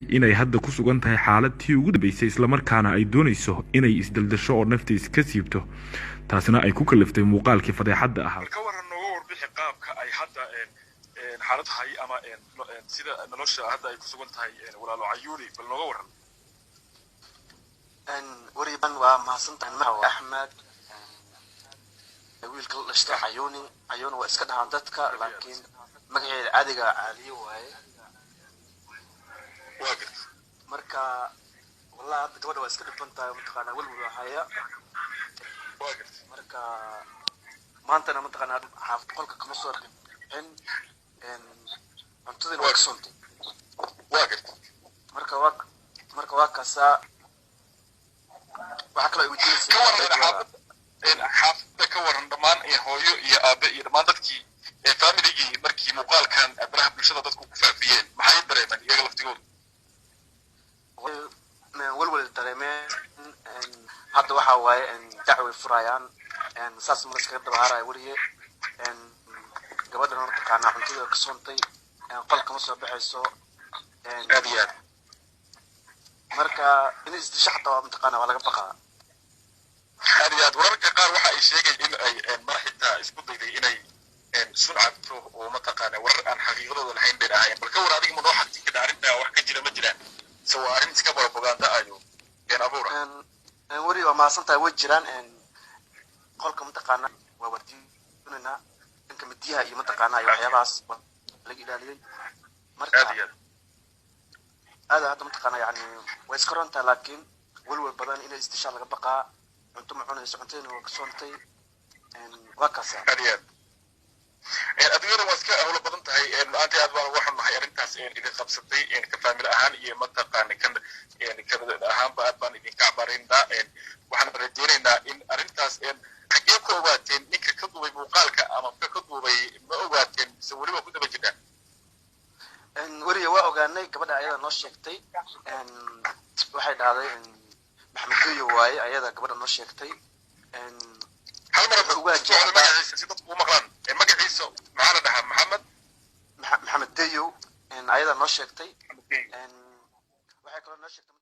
inay hadda ku sugan tahay xaaladtii ugu dambeysay isla markaana ay doonayso inay isdaldasho oo naftiisa ka siibto taasina ay ku kaliftay muuqaalkii fadeexadda ahaa ka waran nooga warbixi qaabka ay hadda xaalad hay ama sida nolosha hadda ay ku sugan tahay walaalo Cayuuni bal nooga waran wariban waa mahadsantahay maxamed axmed wiilka la dhashay Cayuuni waa iska dhahan dadka laakiin magaceeda caadiga caaliyo waaye marka wallahi hadda gabadha waa iska dhibantahay mataqaanaa walwal haya marka maantana mataqaanaa xaafad qolka kama soo dhigin cuntadina waa kasoontay marka waa kaasaa waxa kale ay wajahaysaa xaafadda ka waran dhammaan hooyo iyo aabe iyo dhammaan dadkii familigii markii muuqaalkan abraha bulshada dadku ku faafiyeen maxay dareemeen iyaga laftigooda walwal dareemeen hadda waxa waaye dacway furayaan saas ma iska dabaaraya wariye gabadhan mataqaanaa cuntada ka soontay qolka ma soo baxayso aad marka in isdisha xataa mataqaanaa waa laga baqaa aad wararka qaar waxa ay sheegayeen in ay marxitaa isku dayday inay suncadto oo mataqaanaa warar aan xaqiiqadooda lahayn bay ahaayeen balka war adiga ma noo xaqti ka dhaarinta wax ka jira ma jiraan soo arrin iska propaganda ayo abuura wari waa maasantahay way jiraan qolka mataqaanaa waa wardiinana dhanka midiyaha iyo mataqaanaa iyo waxyaabahaas laga ilaaliyay marka هذا متقنا يعني ويسكرونتا لكن والول بدن إلى استشار لك بقى أنتم معنا سنتين وكسونتي وكسر. أديان. أديان واسكا أول بدن تهي أنت أدوان واحد ما هي أنتاس إذا خبصتي كفامل أهان يمتقنا كان أهم بأدوان إذا كعبرين دا وحنا برديرين دا إن أنتاس حقيقة واتين نك كتبوا بمقالك أما كتبوا بمقالك سوري ما كنت بجدا. وري وأوجاني قبل أيضا نشيكتي واحد هذا محمد كيو واي أيضا قبل نشيكتي هل مرة أوجاني على مجلس سيدات ومقرن المجلس معنا ده محمد ديو أيضا نشيكتي واحد كنا نشيكتي